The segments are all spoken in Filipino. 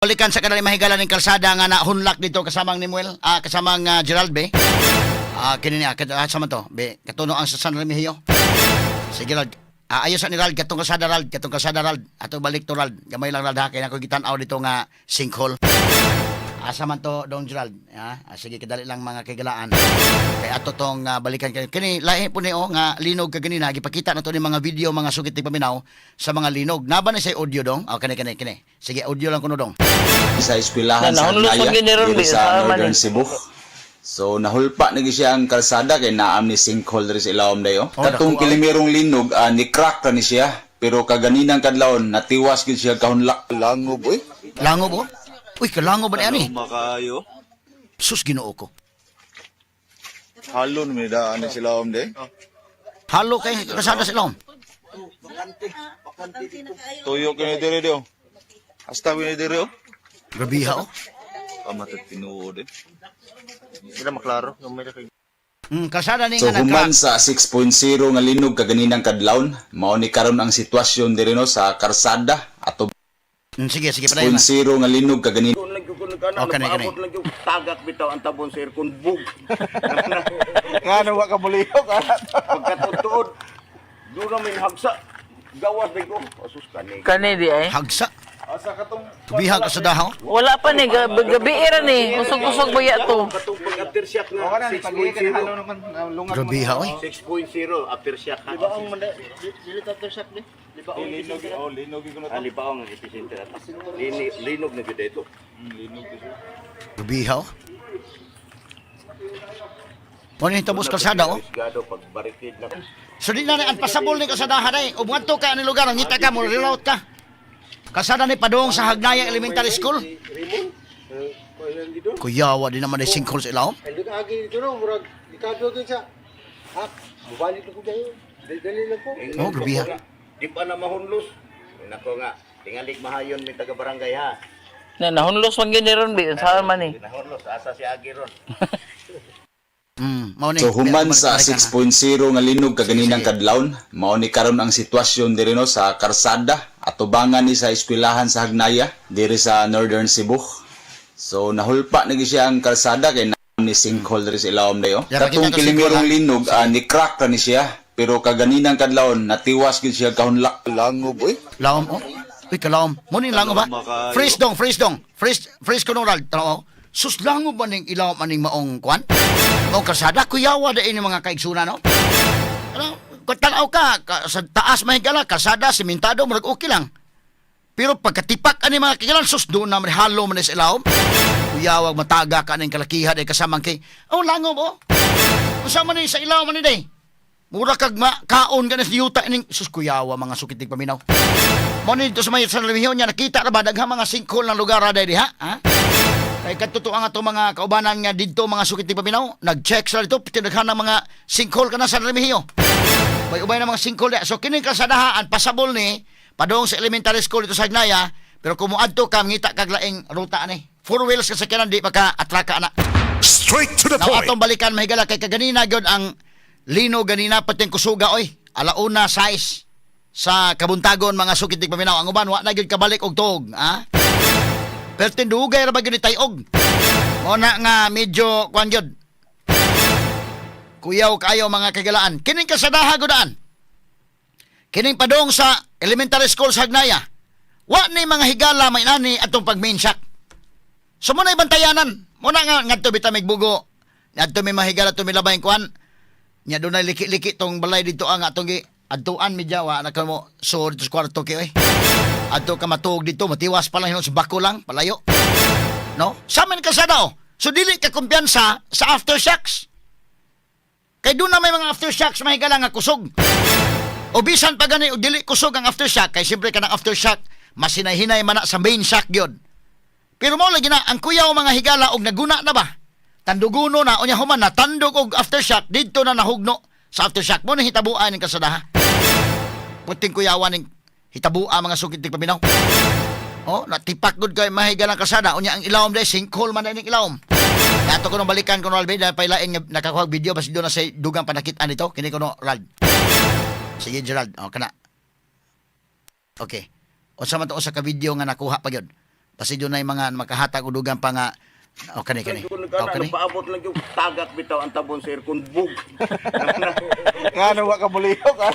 Balikan sa kanang mahigala ng kalsada nga nahunlak dito kasamang Nimuel, kasamang Gerald be. Kini niya kasama to, be katuno ang sa San Remigio. Sige Rald. Ayos ni Rald katong kalsada Rald. Ato balik to Rald. Gamay lang Rald ha kay nako gitan-aw dito nga sinkhole. Asa man to Dong Gerald, sige kadali lang mga kagalaan. Kay ato tong balikan kini lahi po ni nga linog ka ganina gipakita na to ni mga video mga sugit ni paminaw sa mga linog. Naba na say audio Dong. Kani. Sige audio lang kuno Dong. Sa eskwelahan sa Agnaya, sa Northern Cebu. So nahulpa na siya ang kalsada kay naam ni sinkhole diri sa ilawom dayo. Katong kilimerong linog ni crack ra ni siya pero kaganinang kadlawon natiwas gid siya kahunlak. Langob oy. Langob oh. Uy, kalango ba na ani? Makayo. Sus Ginoo ko. Halon mi daan ni sila de. Halo kay kasada sa ilawom. Tuyo kini dire dio. Hasta kini dire oh. Grabiha oh. Pamatag tinuod eh. Sila maklaro gamay ra kay. Kasada ni So nga human sa 6.0 nga linog kaganinang kadlawon, mao ni karon ang sitwasyon diri no sa karsada ato Sige padayon na. 6.0 nga linog kaganin. Kani. Tagak bitaw ang tabon sa aircon bug. Ngano wa ka buliyo ka. Pagkatutuod, doon namin hagsa. Gawas din ko. Asus kani. Kani di ay. Hagsa. Asa katong Biha ka sa dahaw. Wala pa ni gabi era ni. Usog-usog ba ya to? Katong pag-aftershock na wala ni pag-iye ka halo naman lungat. Grabiha oy. 6.0 aftershock. Di ba ang dili aftershock ni? Di ba ang linog linog ko na to. Alibaong ang epicenter. Linog na gud ito. Linog ko. Grabiha oh. Ano yung tabos kalsada oh. Gado pag barikid na. So di na ang pasabol ni kasadahan ay. Umanto ka ni lugar, ngita ka mo, reroute ka. Kasada ni padung sa Hagnaya Elementary School. Kuyawa din naman ay sinkhole sa ilawom. Hindi ka agi dito no, murag ikado din siya. Ha, mubalik ko kayo. Dali lang po. Oh, grabiha. Di pa na mahunlos. Nako nga, tingali mahayon mi taga barangay ha. Na nahunlos man gini ron bi sa man ni. Nahunlos asa si Agi ron. Mao ni. So human sa 6.0 nga linog kaganinang kadlawon, mao ni karon ang sitwasyon diri no sa karsada atubangan ni sa eskwelahan sa Hagnaya diri sa Northern Cebu. So nahulpa na siya ang kalsada kay naam ni sinkhole diri sa ilawom dayo. Katong kilimerong linog ni crack ra ni siya pero kaganinang kadlawon natiwas gid siya kahunlak. Langob oy. Lawom oh. Uy, kalawom. Mo ni langob ba? Freeze dong. Freeze ko nung Rald. Tanaw. Sus langob ba ning ilawom aning maong kwan? O kasada kuyawa da ini mga kaigsuna no. Ano, tanaw ka sa taas mahigala kalsada sementado murag okay lang. Pero pagkatipak ani mga kigalan sus doon naman halo man sa ilawom. Kuyawag mataga ka ning kalakihan ay kasamang kay. Oh langob oh. Usama ni sa ilawom ni day. Mura kag kaon ka na sa yuta ining sus kuyawa mga sukitig paminaw. Mo ni dito sa may San Remigio niya nakita ra ba daghang mga sinkhole ng lugar ra day ha? Kay katutuo nga to mga kaubanan nga didto mga sukitig paminaw, nag-check sa dito tinaghan ng mga sinkhole kana sa San Remigio. May ubay na mga sinkhole. So kining kasadahaan pasabol ni padung sa elementary school dito sa Hagnaya, pero kung muadto ka ngita kag laing ruta ani. Four wheels kasakyanan di maka atraka na. Straight to the point. Atong balikan mahigala kay kaganina gyud ang lino ganina pating kusuga oy. Alauna size sa kabuntagon mga sukitig paminaw. Ang uban wa na gyud kabalik og tuog, pero tindugay ra ba gyud tayog. Mo na nga medyo kwan gyud. Kuyaw kayo mga kagalaan. Kining kasadaha gudaan. Kining padong sa elementary school sa Hagnaya. Wa ni mga higala may nani atong pag-main shock. So mo na ibantayanan. Mo na nga ngadto bita migbugo. Ngadto may mahigala to milabay kwan. Nya dunay liki-liki tong balay dito ang atong gi adtuan medya wa na kamo so dito sa kwarto kay oy. Adto ka matuog dito matiwas pa lang sa bako lang palayo. No? Sa man kasada oh. So dili ka kumpiyansa sa aftershocks. Kay doon na may mga aftershocks mahigala nga kusog. O bisan pa gani o dili kusog ang aftershock kay siyempre kanang aftershock masinay-hinay man na sa main shock gyud. Pero mao lagi na ang kuyaw mga higala og naguna na ba? Tanduguno na unya human na tandog og aftershock didto na nahugno sa aftershock mo ni hitabuan ning kasadaha. Puting kuyawan ning hitabua mga sukitig paminaw. Oh, natipak gud kay mahigala kasada unya ang ilawom dai sinkhole man ning ilawom. Ato ko nung balikan ko no Albe dahil pailain nga nakakuha video basi doon na sa dugang panakitaan nito kini ko no Rald. Sige Gerald, kana. Okay. O sa man to sa ka video nga nakuha pa gyud. Kasi doon na yung mga makahatag udugan pa nga. O, kani. Kung O, nagkana, kani. nagpaabot lang yung tagak bitaw ang tabon sa aircon bug. Nga wa ka buliyo ka.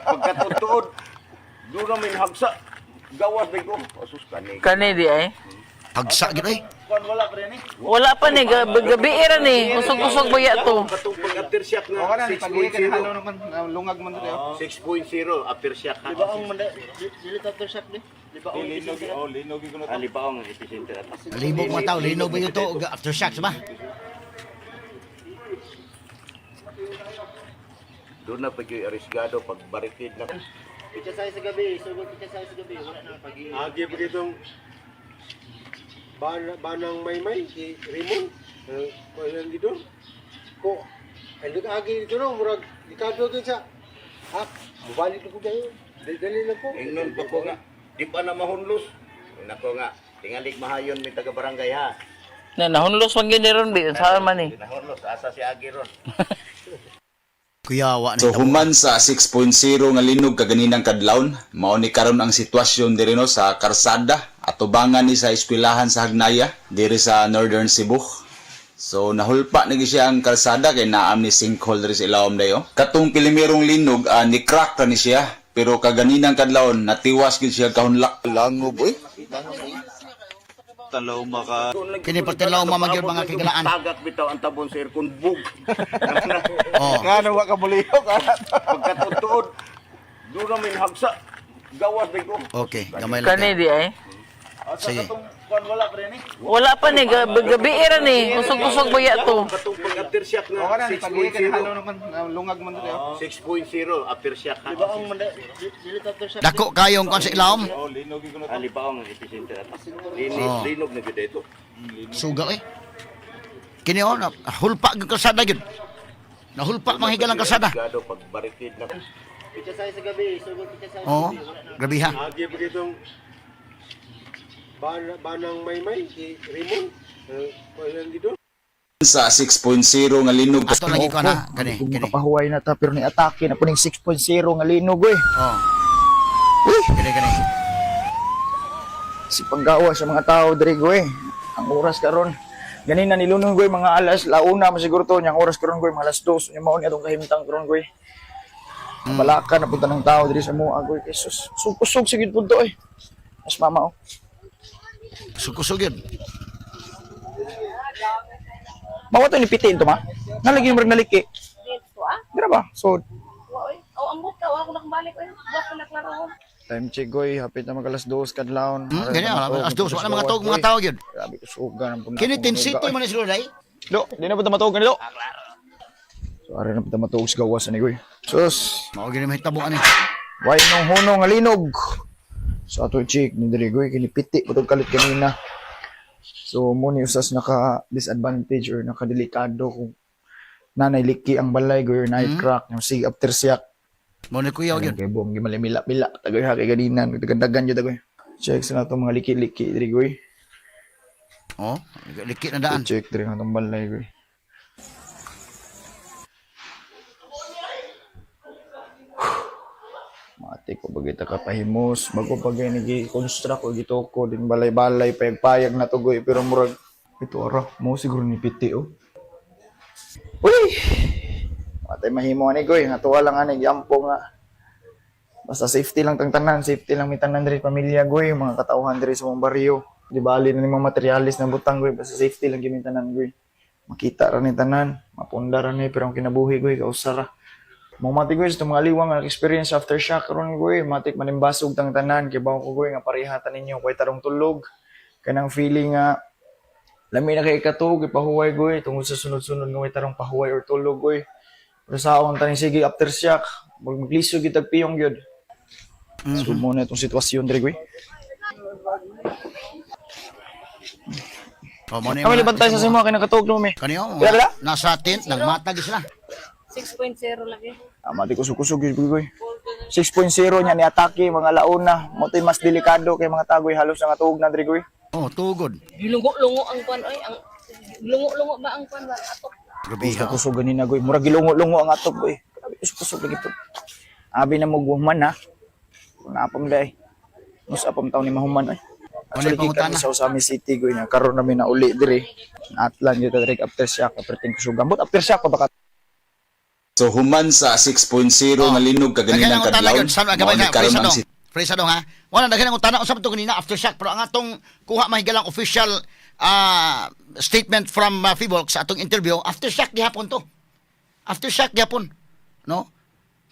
Pagkatutuod, doon namin hagsa. Gawas din ko. Asus kani. Kani di ay. Hagsa gid ay. Kuan wala pa rin eh. Wala pa ni, gabi era ni. Usog-usog ba yato? Katong pag-aftershock O kana na ni pag ka halo 6.0. naman lungag man tayo. 6.0 aftershock. Di ba ang dili aftershock ni? Di ba ang Linog ko na to. Alipaong epicenter at Libog mga tao, linog ba yun to? Aftershocks ba? doon na pag yung arisgado, pag barikid na. Pitsa sa gabi, sugod pitsa sa gabi, wala na pag Agi pa ditong banang maymay si Raymond. Ko lang dito. Ko ay agi dito no, murag likado din sa. Mubalik ko kayo. Dali lang po. Ingnon pa ko nga, di pa na mahunlos. Nako nga, tingali mahayon may taga-barangay ha. Na nahunlos man gini ron bi. Saan man ni? Nahunlos, asa si Agi ron. Kuyawa na So ito. human sa 6.0 nga linog kaganinang kadlawon, mao ni karon ang sitwasyon diri no sa karsada atubangan ni sa eskwelahan sa Hagnaya diri sa Northern Cebu. So nahulpa na gid siya ang kalsada kay naam ni sinkhole diri sa ilawom dayo. Katong pilimerong linog ni crack ra ni siya pero kaganinang kadlawon natiwas gid siya kahunlak. Langob oy. talaw maka Kini partilaw mamagyod mga kigalaan. Tagak bitaw ang tabon sa aircon bug. Oh. nga wa ka buliyo ka. Pagkatutuod, doon namin hagsa. Gawas din ko. Okay, gamay lang. Kani di ay. Sige. Kuan wala pa rin eh. Wala pa ni, gabi era ni. Usog-usog ba yato? Katong pag-aftershock O na kana ni pag ka halo 6.0. naman lungag man tayo. 6.0 aftershock ha. Di ba ang dili aftershock? Dako kayong kon sa ilawom. Linog ko na to. Alipaong epicenter at Oh. linog na gud ito. Suga eh. Kini oh, hulpa gyud kalsada gyud. Nahulpa mga higalang kalsada. Gado pag barikid na. Pitsa sa gabi, sugod pitsa sa Oo. gabi, wala na. Grabe ha. Agi pa ditong banang maymay si Raymond. Ko lang dito. Sa 6.0 nga linog Ato lagi ko na kani Kung kini. makapahuway na ta pero ni atake na puning 6.0 nga linog eh. Oh. Kini. Si panggawa sa mga tao diri goy. Ang oras karon ganina nilunong goy mga alas launa mo siguro to nyang oras karon goy mga alas 2 nya mao ni atong kahimtang karon goy. Balaka na punta ng tao diri sa mua goy. Jesus, sug-usog sigid pud to eh. Mas mama oh. Sukusog yun. Mawa to ni pitiin to ma. Nalagi mo naliki. Dito ah? Dira ba? So Oy, ang buka, wala ko nakabalik oy. Wala ko naklaro. time check goy hapit na magalas 2 kadlawon. Kani alas dos wala mga tao gyud. Grabe suga nang punta. Kini tensity man siguro dai. Do, di na po matawag ganito. So, ari na po matawag sa gawas ani goy. Sus, Mao gini mahitabo ani. why nung hunong nga linog. So ato check ni diri goy kini piti putog kalit kanina. So mo ni usas naka disadvantage or naka delikado kung nanay liki ang balay goy or night crack yung sig after siyak. Mao ni kuya gyud. Kay buong gimalimila-mila tagoy ha kay ganinan dagan-dagan jud tagoy. Check sa nato mga liki-liki diri goy. Oh, likit na daan. Check diri ang balay goy. Mati ko bagay kapahimos bago pagay nagi-construct o gitoko din balay-balay payag-payag na to goy pero murag ito ara mo siguro ni piti oh. Uy! Matay mahimo ani goy nga tuwa lang ani giampo nga. Basta safety lang tang tanan, safety lang mi tanan diri pamilya goy, mga katawhan diri sa mong baryo. Di bali na ni mga materialis na butang goy, basta safety lang gyud mi tanan goy. Makita ra ni tanan, mapunda ra ni pero ang kinabuhi goy kausara. Mga mati goy sa mga liwang nga experience after shock karon goy, matik manimbasog tang tanan kay bawo ko goy nga parehatan ninyo kay tarong tulog. Kanang feeling nga lami na kay katog ipahuway goy tungod sa sunod-sunod nga way tarong pahuway or tulog goy. Pero sa akong taning sige after shock, maglisod gyud tag piyong gyud. So mo na itong sitwasyon diri goy. Oh, mao ni. Kami libantay sa simo kay nakatog no mi. Kani oh. Wala. Nasa tent nagmatag sila. 6.0 lagi. Mati ko kusog gyud goy. 6.0 nya ni atake mga launa, mo tay mas delikado kay mga tagoy halos nga tuog na diri goy. Oh, tugod. Lungo-lungo ang kwan oy, ang lungo-lungo ba ang kwan ba atok. Grabe ha. Kusog ganina goy, murag gilungo-lungo ang atog goy. Grabe kusog lagi to. Abi na mo guman ha. Kun apam day. Mus apam taw ni mahuman ay. Actually, Ano yung gikan pangutana? sa Usami City goy na karon namin na uli diri. Atlan gyud direct aftershock, aperting kusugan. But aftershock pa baka So human sa 6.0 nga linog kaganinang kadlawon, mao ni karon ang Fresa dong ha. Wala daghan ang utana usab to kanina aftershock pero ang atong kuha mahigalang official statement from Fivolk sa atong interview aftershock gihapon to. Aftershock gihapon, no?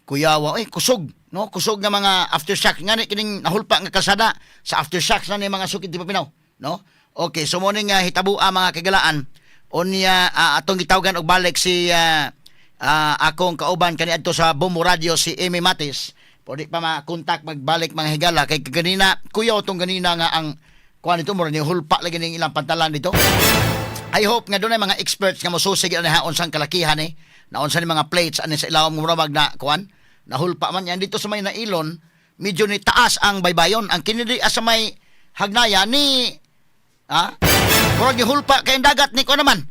Kuyawa kusog, no? Kusog nga mga aftershock nga ni kining nahulpa nga kalsada sa aftershocks na ni mga sukid di Papinaw, no? Okay, so mo ning hitabua mga kagalaan unya atong gitawgan og balik si akong kauban kaniadto sa Bombo Radio si Amy Matis. Pwede pa ma-contact magbalik mga higala kay ganina kuya utong ganina nga ang kuan dito mo ni hulpa lagi ning ilang pantalan dito. I hope nga dunay mga experts nga mosusig ani haon sang kalakihan naon sa ni mga plates ani sa ilawom murag na kuan nahulpa man yan dito sa may nailon medyo ni taas ang baybayon ang kinidi sa may hagnaya ni murag ni hulpa kay dagat ni ko naman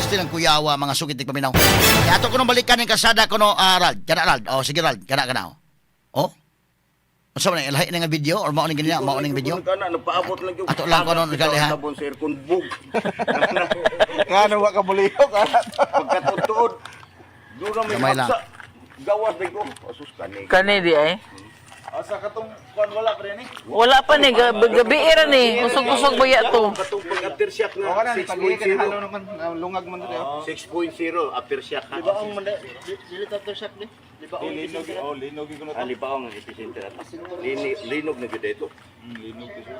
still ang kuyawa mga sugid ni Paminaw. Kaya ato ko nang balikan ng kasada ko no Rald. Kana Rald. Oh sige Rald, kana. Oh. Unsa man ilahi nga video or mao ning ganina, mao ning video? Kana nagpaabot lang yung Ato lang ko nun gali ha. Tabon sir kun bug. Nga wa ka buliyo ka. Pagkatuod. Do na may Gamay lang. hagsa. Gawas day ko. Asus kani. Kani di ay. Asa katong kuan wala pre ni? Wala pa ni, gabi era ni. Usog-usog ba ya to? Katong pag aftershock O nga kana ni pag ka 6.0. halo naman lungag man dito. 6.0 aftershock. Libaong man dili aftershock ni. Libaong linog ko Alibaong ang epicenter. Linog na gid ito. linog ko.